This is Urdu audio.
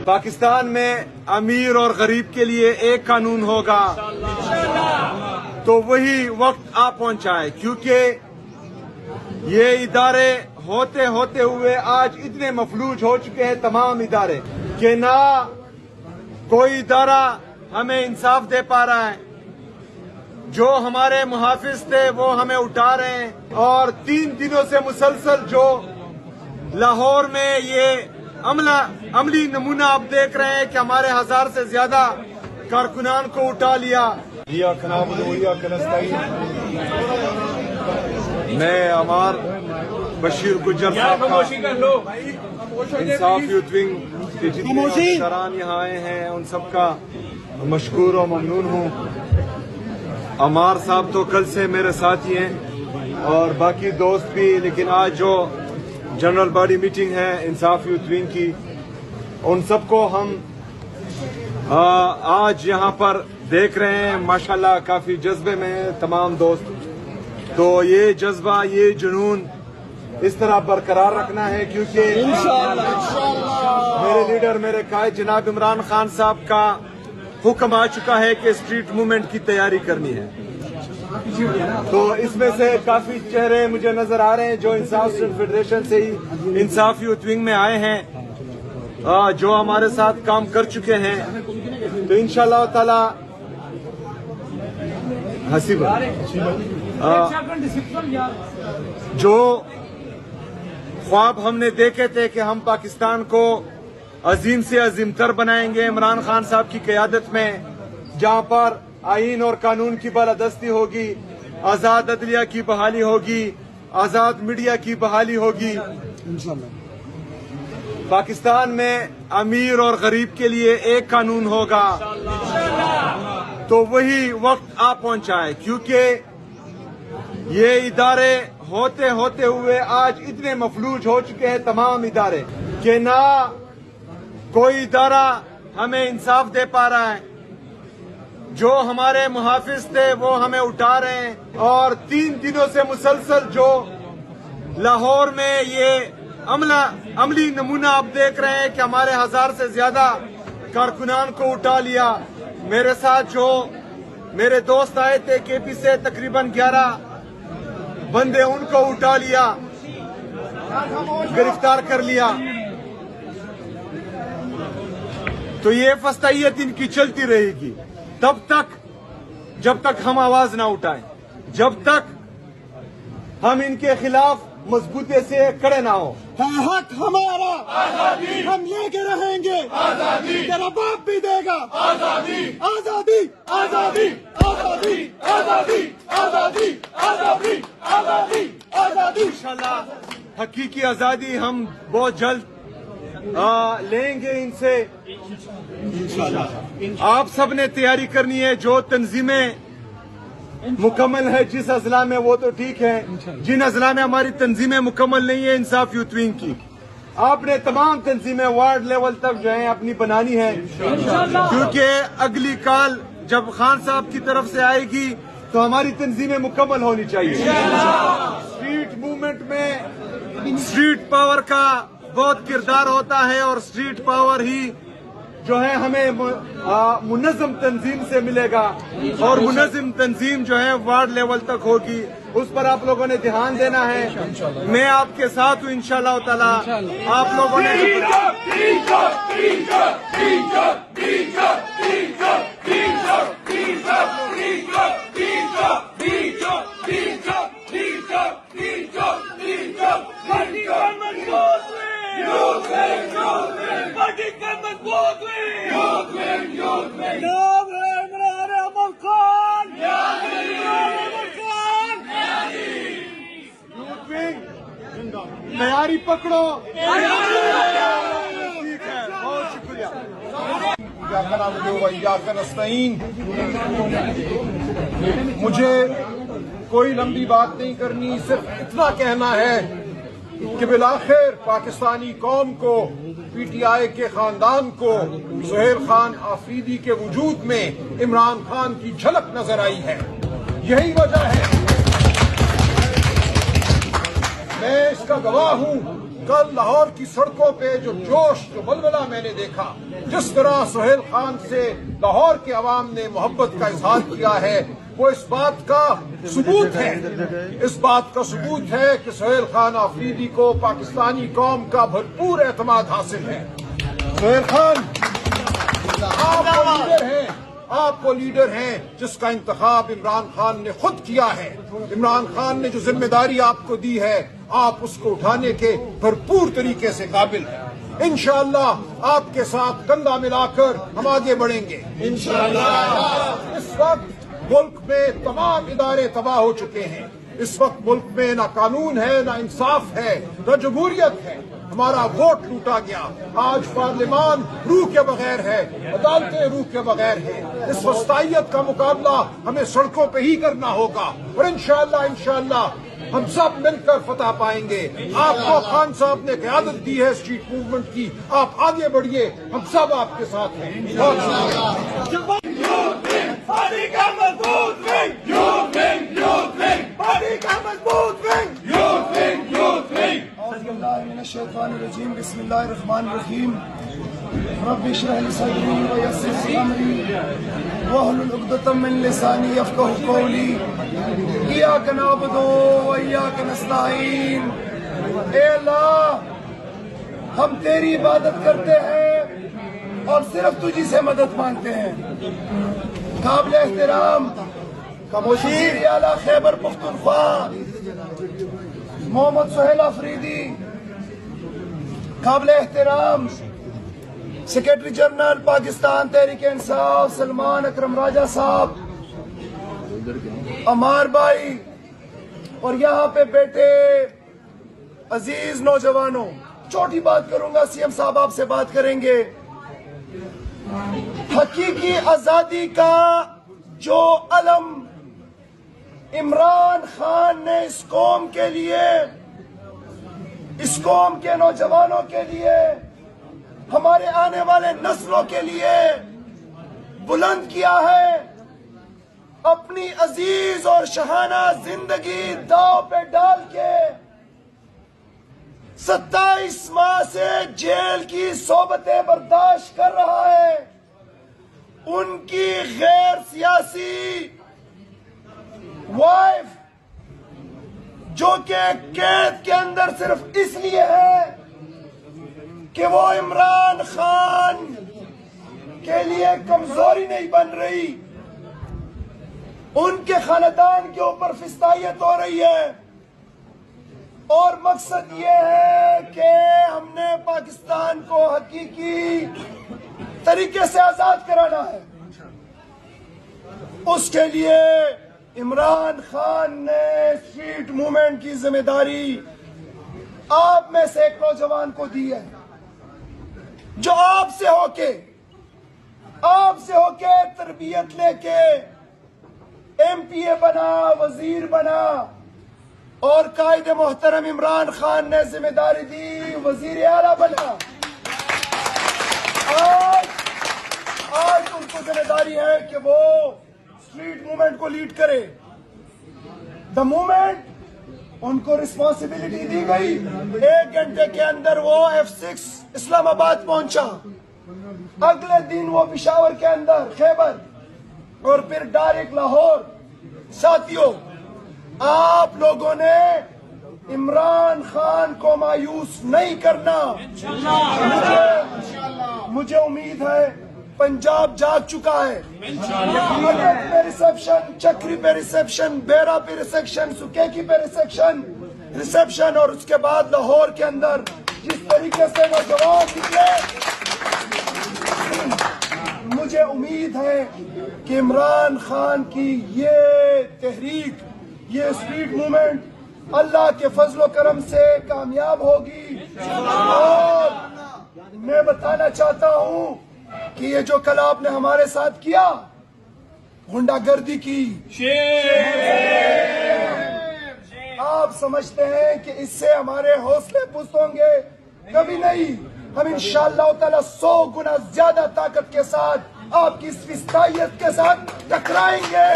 پاکستان میں امیر اور غریب کے لیے ایک قانون ہوگا تو وہی وقت آ پہنچا ہے، کیونکہ یہ ادارے ہوتے ہوئے آج اتنے مفلوج ہو چکے ہیں تمام ادارے کہ نہ کوئی ادارہ ہمیں انصاف دے پا رہا ہے، جو ہمارے محافظ تھے وہ ہمیں اٹھا رہے ہیں، اور 3 دنوں سے مسلسل جو لاہور میں یہ عملی نمونہ آپ دیکھ رہے ہیں کہ ہمارے 1000 سے زیادہ کارکنان کو اٹھا لیا۔ میں عمار بشیر گجر صاحب کا انصاف یوتھ ونگ کے جتنے افسران یہاں آئے ہیں ان سب کا مشکور و ممنون ہوں۔ عمار صاحب تو کل سے میرے ساتھی ہیں اور باقی دوست بھی، لیکن آج جو جنرل باڈی میٹنگ ہے انصاف یوتھ ونگ کی، ان سب کو ہم آج یہاں پر دیکھ رہے ہیں۔ ماشاءاللہ کافی جذبے میں ہیں تمام دوست، تو یہ جذبہ، یہ جنون اس طرح برقرار رکھنا ہے، کیونکہ میرے لیڈر، میرے قائد جناب عمران خان صاحب کا حکم آ چکا ہے کہ اسٹریٹ موومنٹ کی تیاری کرنی ہے۔ تو اس میں سے کافی چہرے مجھے نظر آ رہے ہیں جو انصاف اسٹوڈنٹ فیڈریشن سے ہی انصاف یوتھ ونگ میں آئے ہیں، جو ہمارے ساتھ کام کر چکے ہیں۔ تو انشاءاللہ تعالی جو خواب ہم نے دیکھے تھے کہ ہم پاکستان کو عظیم سے عظیم تر بنائیں گے عمران خان صاحب کی قیادت میں، جہاں پر آئین اور قانون کی بالادستی ہوگی، آزاد عدلیہ کی بحالی ہوگی، آزاد میڈیا کی بحالی ہوگی۔ پاکستان میں امیر اور غریب کے لیے ایک قانون ہوگا تو وہی وقت آ پہنچا ہے، کیونکہ یہ ادارے ہوتے ہوئے آج اتنے مفلوج ہو چکے ہیں تمام ادارے کہ نہ کوئی ادارہ ہمیں انصاف دے پا رہا ہے، جو ہمارے محافظ تھے وہ ہمیں اٹھا رہے ہیں، اور 3 دنوں سے مسلسل جو لاہور میں یہ عملی نمونہ آپ دیکھ رہے ہیں کہ ہمارے 1000 سے زیادہ کارکنان کو اٹھا لیا۔ میرے ساتھ جو میرے دوست آئے تھے کے پی سے، تقریباً 11 بندے، ان کو اٹھا لیا، گرفتار کر لیا۔ تو یہ فسطائیت ان کی چلتی رہے گی تب تک جب تک ہم آواز نہ اٹھائیں، جب تک ہم ان کے خلاف مضبوطی سے کھڑے نہ ہوں۔ حق ہمارا، آزادی ہم لے کے رہیں گے، آزادی تیرا باپ بھی دے گا، آزادی آزادی آزادی آزادی آزادی آزادی آزادی آزادی آزادی۔ انشاءاللہ حقیقی آزادی ہم بہت جلد لیں گے ان سے۔ آپ سب نے تیاری کرنی ہے، جو تنظیمیں مکمل ہے جس اضلاع میں وہ تو ٹھیک ہے، جن اضلاع میں ہماری تنظیمیں مکمل نہیں ہے انصاف یوتھ ونگ کی، آپ نے تمام تنظیمیں وارڈ لیول تک جو ہیں اپنی بنانی ہے، کیونکہ اگلی کال جب خان صاحب کی طرف سے آئے گی تو ہماری تنظیمیں مکمل ہونی چاہیے۔ اسٹریٹ موومنٹ میں اسٹریٹ پاور کا بہت کردار ہوتا ہے، اور اسٹریٹ پاور ہی جو ہے ہمیں منظم تنظیم سے ملے گا، اور منظم تنظیم جو ہے وارڈ لیول تک ہوگی۔ اس پر آپ لوگوں نے دھیان دینا ہے، میں آپ کے ساتھ ہوں انشاءاللہ تعالی۔ آپ لوگوں نے تیاری پکڑو، ٹھیک ہے، بہت شکریہ۔ مجھے کوئی لمبی بات نہیں کرنی، صرف اتنا کہنا ہے کہ بالآخر پاکستانی قوم کو، پی ٹی آئی کے خاندان کو سہیل خان آفریدی کے وجود میں عمران خان کی جھلک نظر آئی ہے۔ یہی وجہ ہے، میں اس کا گواہ ہوں کل لاہور کی سڑکوں پہ جو جوش جو بلبلہ میں نے دیکھا، جس طرح سہیل خان سے لاہور کے عوام نے محبت کا اظہار کیا ہے، وہ اس بات کا ثبوت ہے، اس بات کا ثبوت ہے کہ سہیل خان آفریدی کو پاکستانی قوم کا بھرپور اعتماد حاصل ہے۔ سہیل خان آپ وہ لیڈر ہیں جس کا انتخاب عمران خان نے خود کیا ہے۔ عمران خان نے جو ذمہ داری آپ کو دی ہے، آپ اس کو اٹھانے کے بھرپور طریقے سے قابل ہیں۔ انشاءاللہ آپ کے ساتھ کندھا ملا کر ہم آگے بڑھیں گے انشاءاللہ۔ اس وقت ملک میں تمام ادارے تباہ ہو چکے ہیں، اس وقت ملک میں نہ قانون ہے، نہ انصاف ہے، نہ جمہوریت ہے۔ ہمارا ووٹ لوٹا گیا، آج پارلیمان روح کے بغیر ہے، عدالتیں روح کے بغیر ہیں۔ اس وسطائیت کا مقابلہ ہمیں سڑکوں پہ ہی کرنا ہوگا، اور انشاءاللہ ہم سب مل کر فتح پائیں گے۔ آپ کو خان صاحب نے قیادت دی ہے اسٹریٹ موومنٹ کی، آپ آگے بڑھیے، ہم سب آپ کے ساتھ ہیں۔ من الشیطان الرجیم، بسم اللہ الرحمن الرحیم۔ رب اشرح لی صدری ویسر لی امری واحلل عقدۃ من لسانی یفقہوا قولی۔ ایاک نعبد و ایاک نستعین۔ اے اللہ، ہم تیری عبادت کرتے ہیں اور صرف تجھی سے مدد مانگتے ہیں۔ قابل احترام وزیر اعلیٰ خیبر پختونخوا محمد سہیل آفریدی، قابل احترام سیکرٹری جنرل پاکستان تحریک انصاف سلمان اکرم راجہ صاحب، عمار بھائی، اور یہاں پہ بیٹھے عزیز نوجوانوں، چھوٹی بات کروں گا، سی ایم صاحب آپ سے بات کریں گے۔ حقیقی آزادی کا جو علم عمران خان نے اس قوم کے لیے، اس قوم کے نوجوانوں کے لیے، ہمارے آنے والے نسلوں کے لیے بلند کیا ہے، اپنی عزیز اور شاہانہ زندگی داؤ پہ ڈال کے 27 ماہ سے جیل کی صحبتیں برداشت کر رہا ہے۔ ان کی غیر سیاسی وائف جو کہ قید کے اندر صرف اس لیے ہے کہ وہ عمران خان کے لیے کمزوری نہیں بن رہی، ان کے خاندان کے اوپر فسطائیت ہو رہی ہے، اور مقصد یہ ہے کہ ہم نے پاکستان کو حقیقی طریقے سے آزاد کرانا ہے۔ اس کے لیے عمران خان نے اسٹریٹ موومنٹ کی ذمہ داری آپ میں سے ایک نوجوان کو دی ہے، جو آپ سے ہو کے تربیت لے کے ایم پی اے بنا، وزیر بنا، اور قائد محترم عمران خان نے ذمہ داری دی وزیر اعلیٰ بنا۔ آج ان کو ذمہ داری ہے کہ وہ اسٹریٹ موومنٹ کو لیڈ کرے۔ دا موومنٹ ان کو رسپانسبلٹی دی گئی، 1 گھنٹے کے اندر وہ F6 اسلام آباد پہنچا، اگلے دن وہ پشاور کے اندر خیبر، اور پھر ڈائریکٹ لاہور۔ ساتھیوں، آپ لوگوں نے عمران خان کو مایوس نہیں کرنا۔ مجھے امید ہے پنجاب جاگ چکا ہے، مدد پہ ریسیپشن، چکری پہ ریسیپشن، بیرا پہ ریسیپشن، سکیکی پہ ریسیپشن، اور اس کے بعد لاہور کے اندر جس طریقے سے نوجوان نکلے، مجھے امید ہے کہ عمران خان کی یہ تحریک، یہ اسٹریٹ موومنٹ اللہ کے فضل و کرم سے کامیاب ہوگی۔ اور میں بتانا چاہتا ہوں کہ یہ جو کل آپ نے ہمارے ساتھ کیا، غنڈہ گردی کی، آپ سمجھتے ہیں کہ اس سے ہمارے حوصلے پست ہوں گے؟ کبھی نہیں۔ ہم انشاءاللہ تعالی 100 گنا زیادہ طاقت کے ساتھ آپ کی اس فسطائیت کے ساتھ ٹکرائیں گے۔